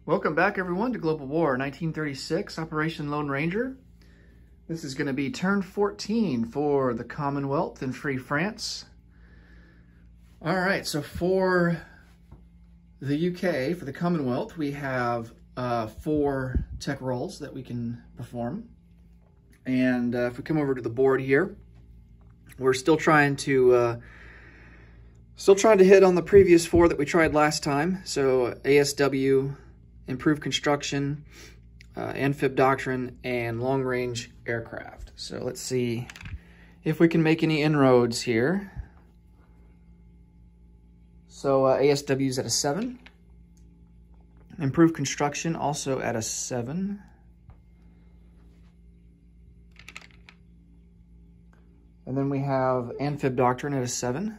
Welcome back, everyone, to Global War 1936, Operation Lone Ranger. This is going to be turn 14 for the Commonwealth and Free France. All right, so for the UK, for the Commonwealth, we have 4 tech roles that we can perform. And if we come over to the board here, we're still trying to hit on the previous 4 that we tried last time. So ASW, improved construction, amphib doctrine, and long-range aircraft. So let's see if we can make any inroads here. So ASW is at a 7. Improved construction also at a 7. And then we have amphib doctrine at a 7.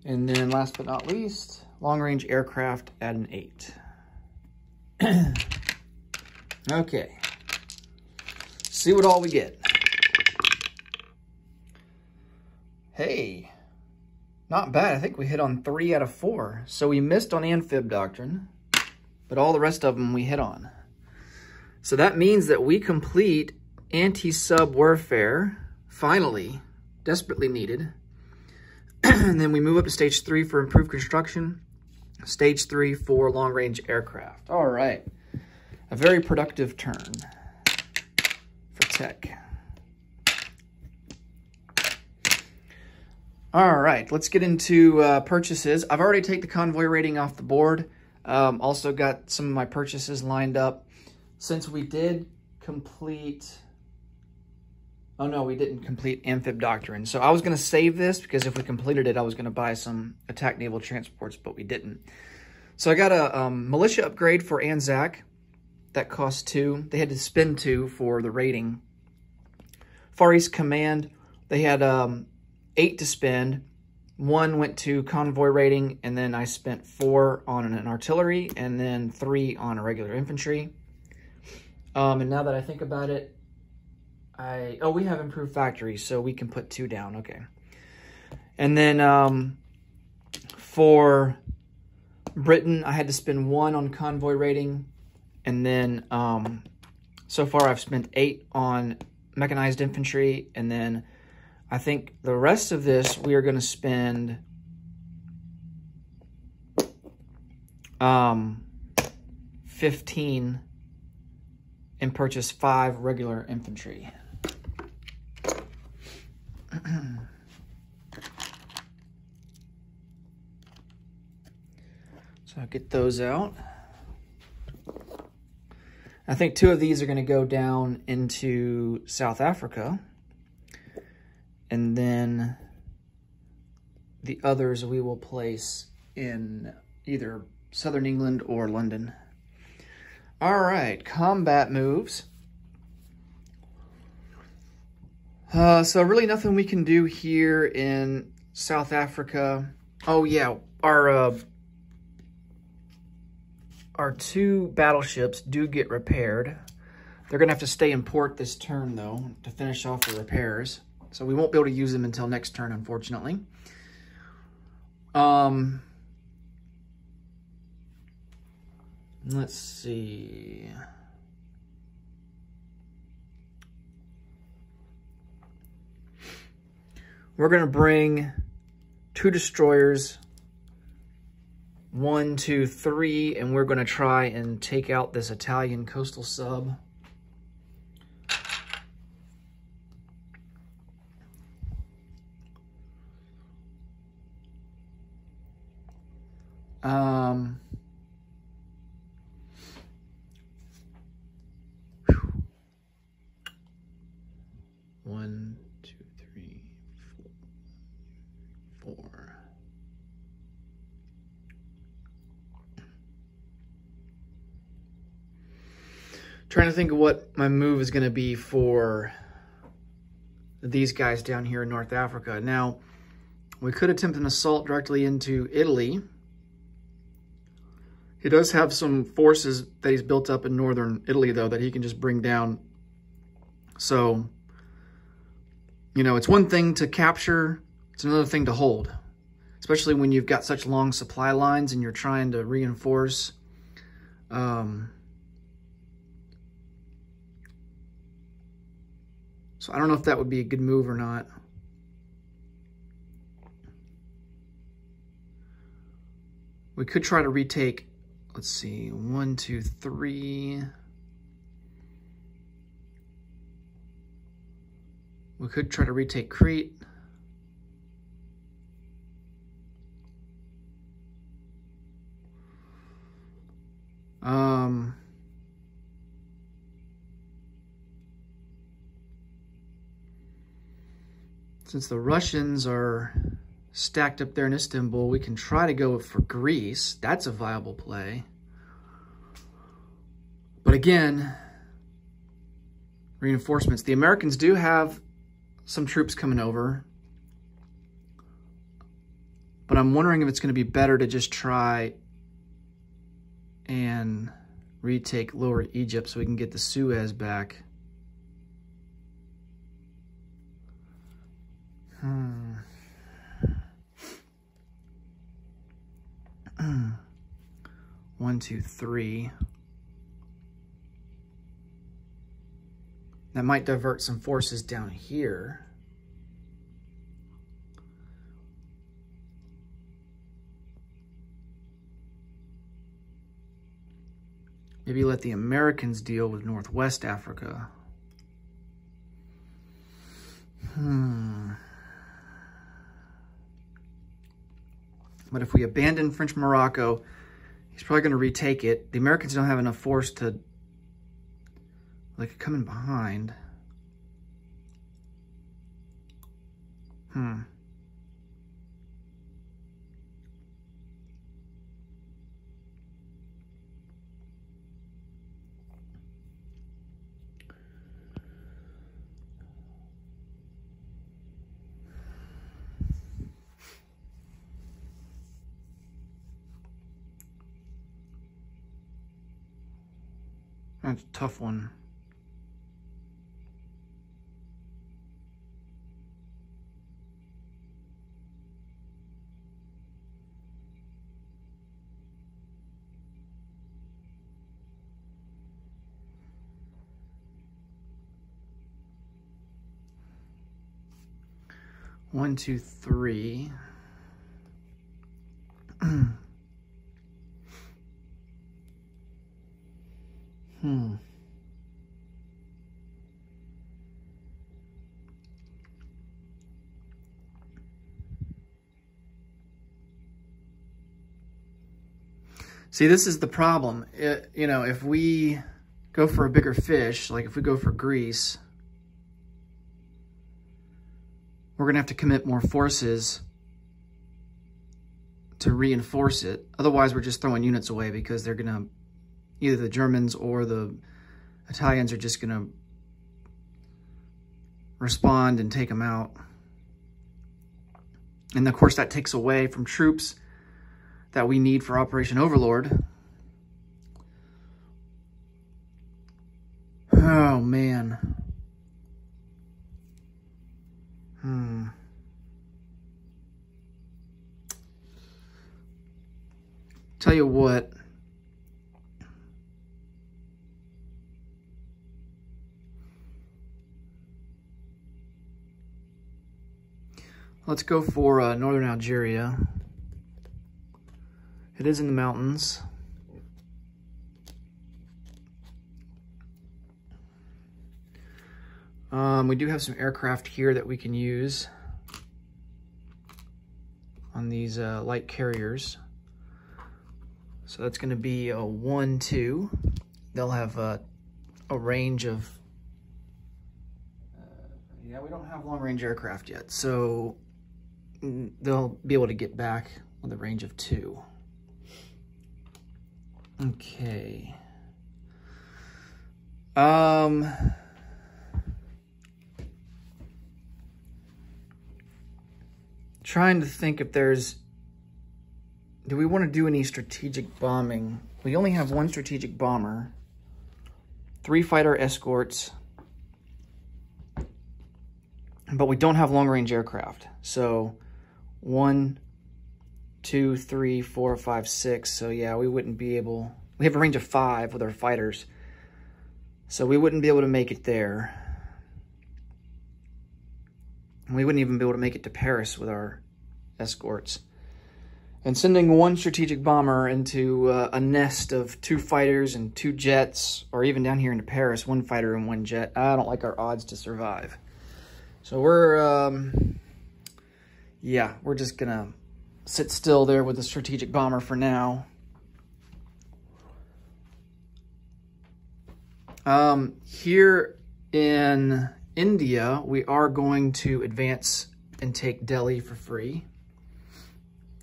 And then last but not least, long-range aircraft at an 8. Okay. See what all we get. Hey, not bad. I think we hit on 3 out of 4. So we missed on amphib doctrine, but all the rest of them we hit on. So that means that we complete anti-sub warfare, finally, desperately needed. And then we move up to stage 3 for improved construction, stage 3 for long-range aircraft. All right, a very productive turn for tech. All right, let's get into purchases. I've already taken the convoy rating off the board. Also got some of my purchases lined up. Since we did complete... Oh, no, we didn't complete amphib doctrine. So I was going to save this because if we completed it, I was going to buy some attack naval transports, but we didn't. So I got a militia upgrade for Anzac. That cost 2. They had to spend 2 for the rating. Far East Command, they had 8 to spend. 1 went to convoy rating, and then I spent 4 on an artillery, and then 3 on a regular infantry. And now that I think about it, we have improved factories, so we can put 2 down. Okay. And then for Britain, I had to spend 1 on convoy rating. And then so far I've spent 8 on mechanized infantry. And then I think the rest of this we are going to spend 15 and purchase 5 regular infantry. So I'll get those out. I think 2 of these are going to go down into South Africa. And then the others we will place in either Southern England or London. All right, combat moves. So really nothing we can do here in South Africa. Oh yeah, our 2 battleships do get repaired. They're gonna have to stay in port this turn though to finish off the repairs. So we won't be able to use them until next turn, unfortunately. Let's see. We're going to bring 2 destroyers, 1, 2, 3, and we're going to try and take out this Italian coastal sub. One, 2, 3, 4. Trying to think of what my move is going to be for these guys down here in North Africa. Now, we could attempt an assault directly into Italy. He does have some forces that he's built up in northern Italy, though, that he can just bring down. So, you know, it's one thing to capture, it's another thing to hold. especially when you've got such long supply lines and you're trying to reinforce. So I don't know if that would be a good move or not. We could try to retake, let's see, 1, 2, 3. We could try to retake Crete. Since the Russians are stacked up there in Istanbul, we can try to go for Greece. That's a viable play. But again, reinforcements. The Americans do have some troops coming over, but I'm wondering if it's going to be better to just try and retake Lower Egypt so we can get the Suez back. 1, 2, 3. That might divert some forces down here. Maybe let the Americans deal with Northwest Africa. But if we abandon French Morocco, he's probably going to retake it. The Americans don't have enough force to, like, come in behind. That's a tough one. One, two, three. See, this is the problem. You know, if we go for a bigger fish, like if we go for Greece, we're going to have to commit more forces to reinforce it. Otherwise, we're just throwing units away because they're going to, either the Germans or the Italians are just going to respond and take them out. And of course, that takes away from troops that we need for Operation Overlord. Oh, man. Tell you what. Let's go for northern Algeria. It is in the mountains. We do have some aircraft here that we can use on these light carriers. So that's going to be a 1-2. They'll have a range of... yeah, we don't have long-range aircraft yet, so they'll be able to get back with a range of 2. Okay. Trying to think if there's... do we want to do any strategic bombing? We only have 1 strategic bomber, 3 fighter escorts, but we don't have long-range aircraft. So 1, 2, 3, 4, 5, 6. So yeah, we wouldn't be able... We have a range of 5 with our fighters. So we wouldn't be able to make it there. We wouldn't even be able to make it to Paris with our escorts. And sending one strategic bomber into a nest of 2 fighters and 2 jets, or even down here into Paris, 1 fighter and 1 jet, I don't like our odds to survive. So we're, yeah, we're just gonna sit still there with the strategic bomber for now. Here in India, we are going to advance and take Delhi for free.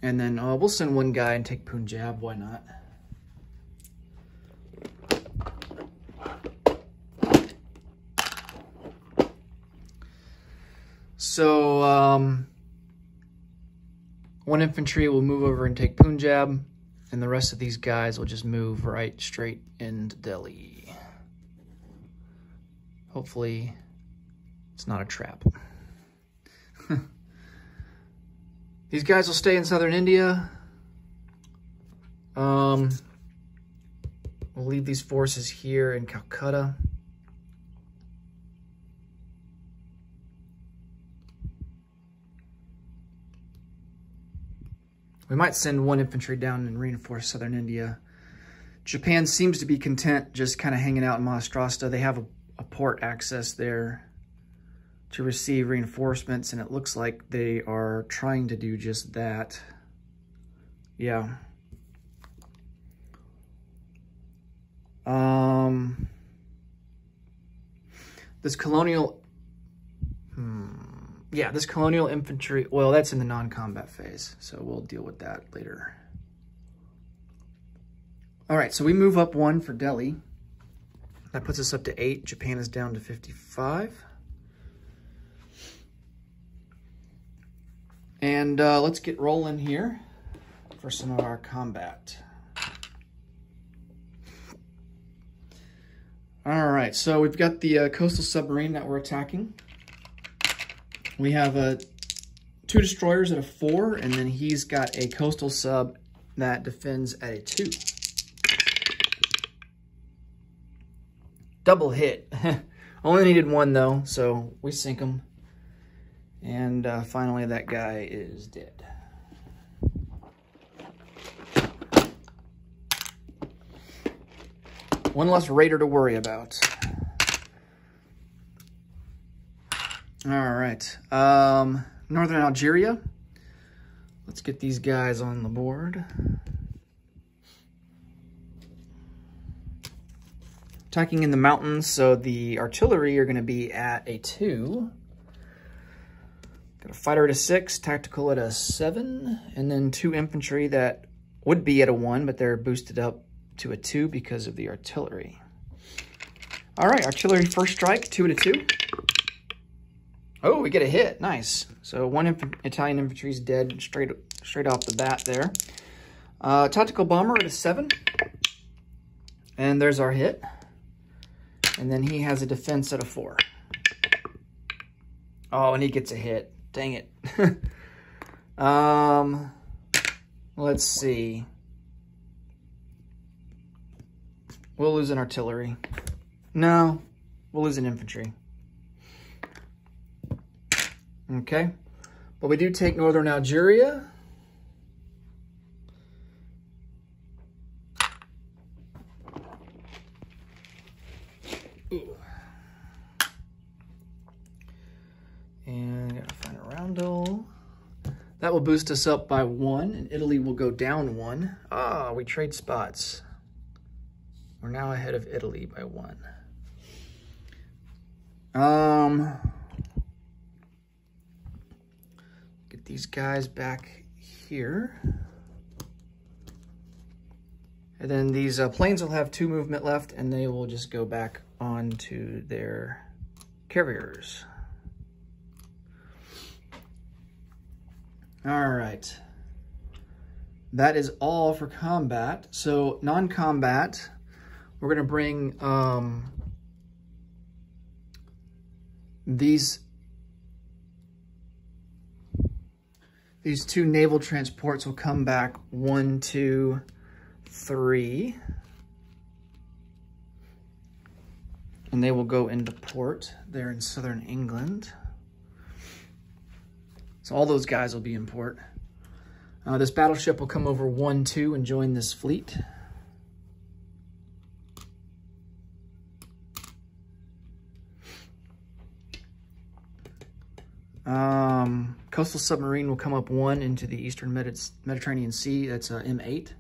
And then we'll send 1 guy and take Punjab, why not? So, 1 infantry will move over and take Punjab, and the rest of these guys will just move right straight into Delhi. Hopefully, it's not a trap. These guys will stay in southern India. We'll leave these forces here in Calcutta. We might send 1 infantry down and reinforce southern India. Japan seems to be content just kind of hanging out in Maharashtra. They have a port access there to receive reinforcements, and it looks like they are trying to do just that. Yeah. This colonial... Yeah, this colonial infantry... Well, that's in the non-combat phase, so we'll deal with that later. All right, so we move up 1 for Delhi. That puts us up to 8. Japan is down to 55. And let's get rolling here for some of our combat. All right, so we've got the coastal submarine that we're attacking. We have 2 destroyers at a 4, and then he's got a coastal sub that defends at a 2. Double hit. Only needed 1 though, so we sink him. And finally, that guy is dead. One less raider to worry about. All right. Northern Algeria. Let's get these guys on the board. Attacking in the mountains, so the artillery are going to be at a 2. Got a fighter at a 6, tactical at a 7, and then 2 infantry that would be at a 1, but they're boosted up to a 2 because of the artillery. All right, artillery first strike, 2 at a 2. Oh, we get a hit, nice. So 1 Italian infantry is dead straight off the bat there. Tactical bomber at a 7, and there's our hit. And then he has a defense at a 4. Oh, and he gets a hit. Dang it. Let's see. We'll lose an artillery. No, we'll lose an infantry. Okay. But we do take northern Algeria. Ooh. And gotta find a roundel. That will boost us up by 1, and Italy will go down 1. Ah, we trade spots. We're now ahead of Italy by 1. Get these guys back here. And then these planes will have 2 movement left, and they will just go back onto their carriers. All right. That is all for combat. So non-combat, we're going to bring These 2 naval transports will come back 1, 2, 3. And they will go into port there in southern England. So all those guys will be in port. This battleship will come over 1, 2 and join this fleet. Coastal submarine will come up 1 into the eastern Mediterranean Sea. That's M8.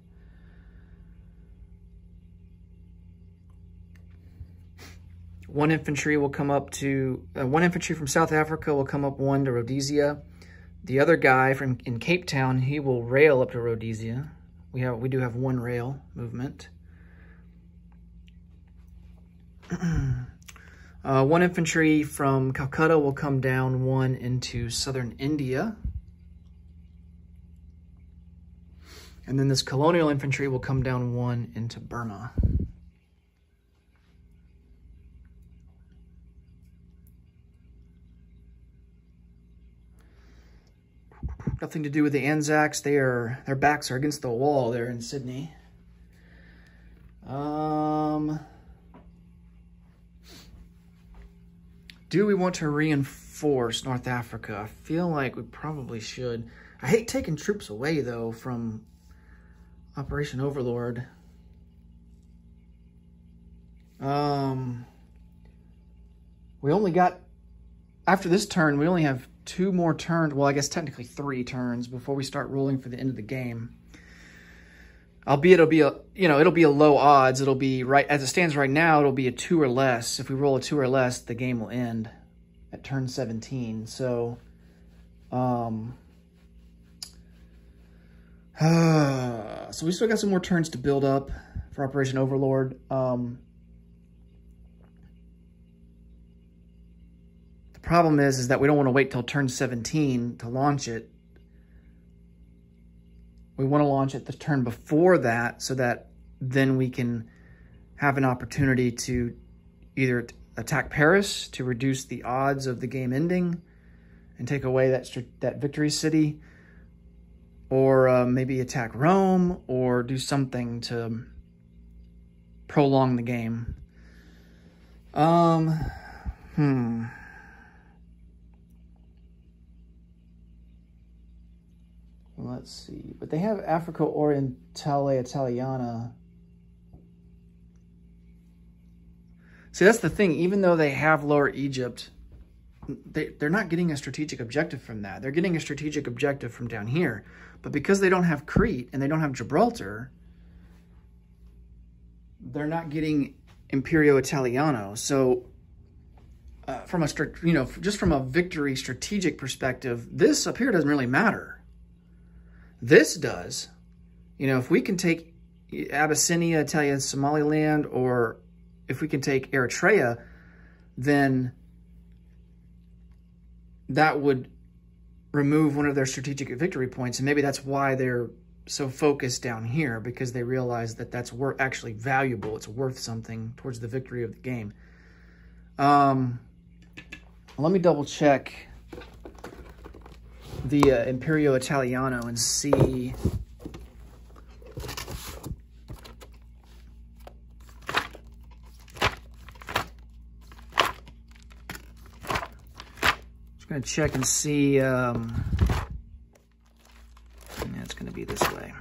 One infantry will come up to, 1 infantry from South Africa will come up 1 to Rhodesia. The other guy in Cape Town, he will rail up to Rhodesia. We do have 1 rail movement. 1 infantry from Calcutta will come down 1 into southern India. And then this colonial infantry will come down 1 into Burma. Nothing to do with the Anzacs. Their backs are against the wall there in Sydney. Do we want to reinforce North Africa? I feel like we probably should. I hate taking troops away, though, from Operation Overlord. We only got, after this turn, we only have 2 more turns. Well, I guess technically 3 turns before we start rolling for the end of the game. Albeit it'll be a, it'll be a low odds. It'll be right as it stands right now. It'll be a 2 or less. If we roll a 2 or less, the game will end at turn 17. So, so we still got some more turns to build up for Operation Overlord. The problem is that we don't want to wait till turn 17 to launch it. We want to launch it the turn before that so that then we can have an opportunity to either attack Paris to reduce the odds of the game ending and take away that victory city, or maybe attack Rome or do something to prolong the game. Let's see, but they have Africa Orientale Italiana. See, that's the thing. Even though they have Lower Egypt, they're not getting a strategic objective from that. They're getting a strategic objective from down here. But because they don't have Crete and they don't have Gibraltar, they're not getting Imperio Italiano. So from a just from a victory strategic perspective, this up here doesn't really matter. This does. If we can take Abyssinia, Italian Somaliland, or if we can take Eritrea, then that would remove one of their strategic victory points. And maybe that's why they're so focused down here, because they realize that that's actually valuable. It's worth something towards the victory of the game. Let me double check the Imperio Italiano and see just gonna check and see it's gonna be this way.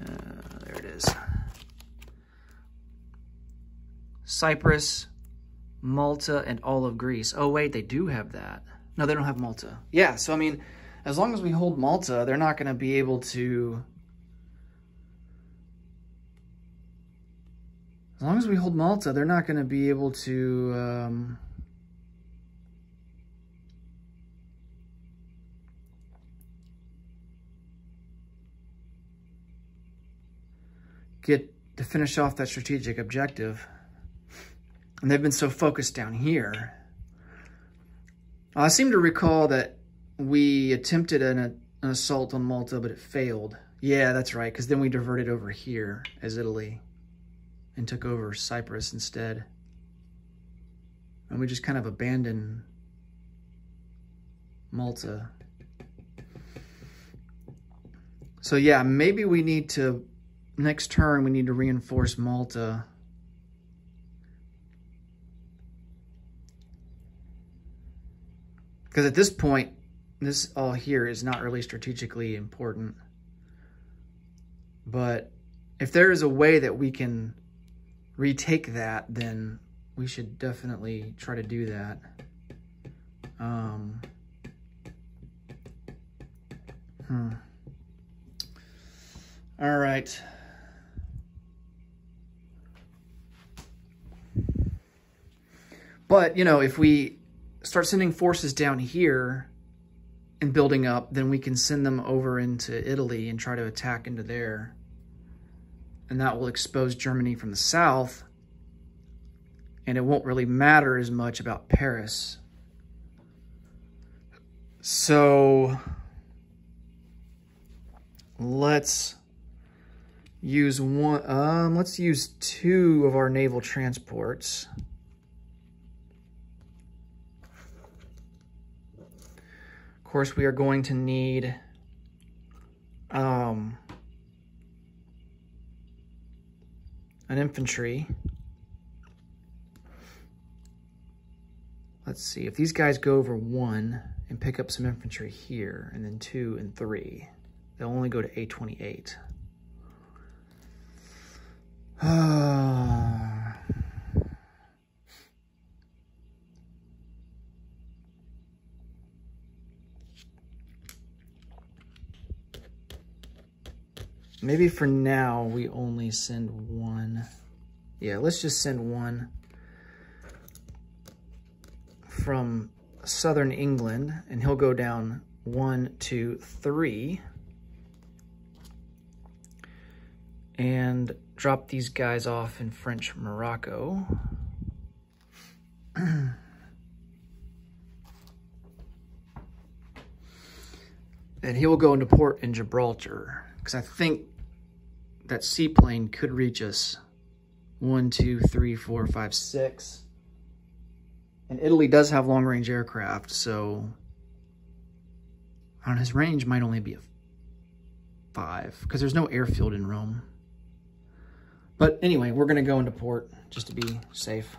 There it is. Cyprus, Malta, and all of Greece. Oh, wait, they do have that. No, they don't have Malta. Yeah, so, I mean, as long as we hold Malta, they're not going to be able to... As long as we hold Malta, they're not going to be able to... get to finish off that strategic objective. And they've been so focused down here. I seem to recall that we attempted an assault on Malta, but it failed. Yeah, that's right, because then we diverted over here as Italy and took over Cyprus instead. And we just kind of abandoned Malta. So yeah, maybe we need to, next turn, we need to reinforce Malta. Because at this point, this all here is not really strategically important. But if there is a way that we can retake that, then we should definitely try to do that. All right. But, you know, if we start sending forces down here and building up, then we can send them over into Italy and try to attack into there. And that will expose Germany from the south. And it won't really matter as much about Paris. So let's use let's use 2 of our naval transports. Of course, we are going to need an infantry. Let's see, if these guys go over 1 and pick up some infantry here, and then 2 and 3, they'll only go to A28. Maybe for now, we only send 1. Yeah, let's just send 1 from southern England, and he'll go down 1, 2, 3. And drop these guys off in French Morocco. And he will go into port in Gibraltar, because I think that seaplane could reach us 1, 2, 3, 4, 5, 6. And Italy does have long-range aircraft, so his range might only be a 5, because there's no airfield in Rome. But anyway, we're going to go into port just to be safe.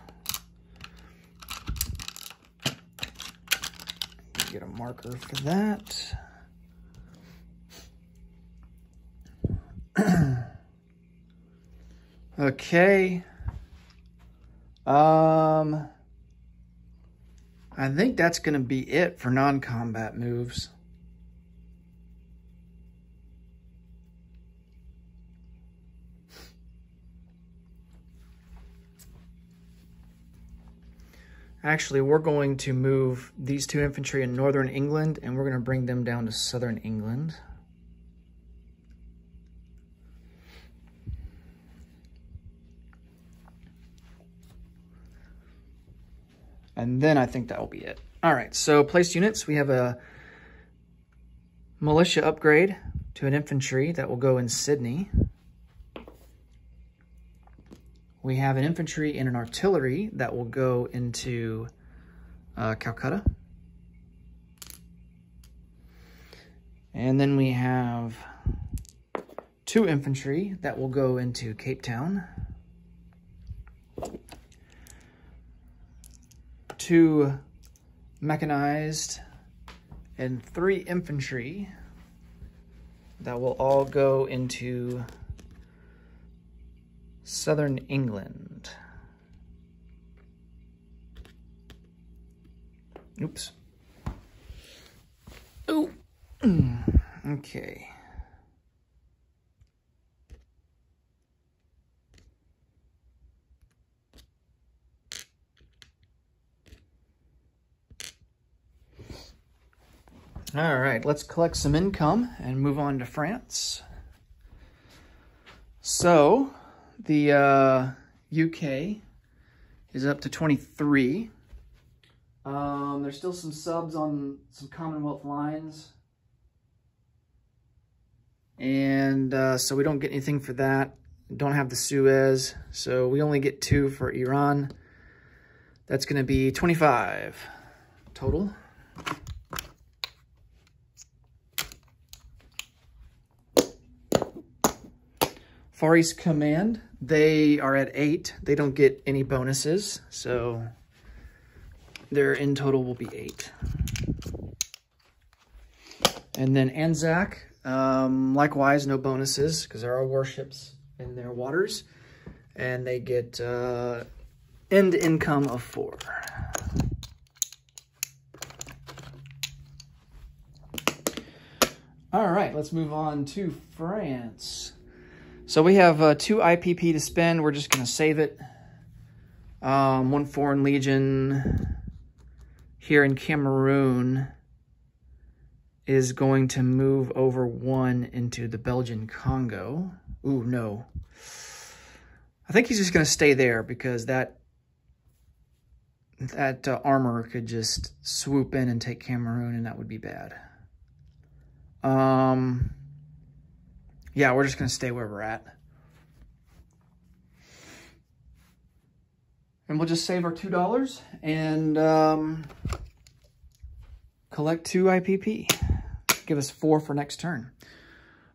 Get a marker for that. Okay. I think that's going to be it for non-combat moves. Actually, we're going to move these 2 infantry in northern England, and we're going to bring them down to southern England. And then I think that will be it. All right, so placed units. We have a militia upgrade to an infantry that will go in Sydney. We have an infantry and an artillery that will go into Calcutta. And then we have 2 infantry that will go into Cape Town. 2 mechanized and 3 infantry that will all go into southern England. Oops. Oh. Okay. All right, let's collect some income and move on to France. So, the UK is up to 23. There's still some subs on some Commonwealth lines. And so we don't get anything for that. Don't have the Suez. So we only get 2 for Iran. That's going to be 25 total. Far East Command, they are at 8. They don't get any bonuses, so their in total will be 8. And then Anzac, likewise, no bonuses because there are warships in their waters. And they get end income of 4. All right, let's move on to France. So we have 2 IPP to spend. We're just going to save it. 1 Foreign Legion here in Cameroon is going to move over 1 into the Belgian Congo. Ooh, no. I think he's just going to stay there because that armor could just swoop in and take Cameroon, and that would be bad. Yeah, we're just going to stay where we're at. And we'll just save our $2 and collect 2 IPP. Give us 4 for next turn.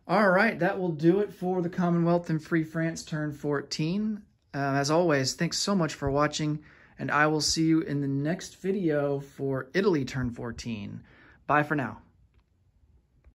All right, that will do it for the Commonwealth and Free France turn 14. As always, thanks so much for watching, and I will see you in the next video for Italy turn 14. Bye for now.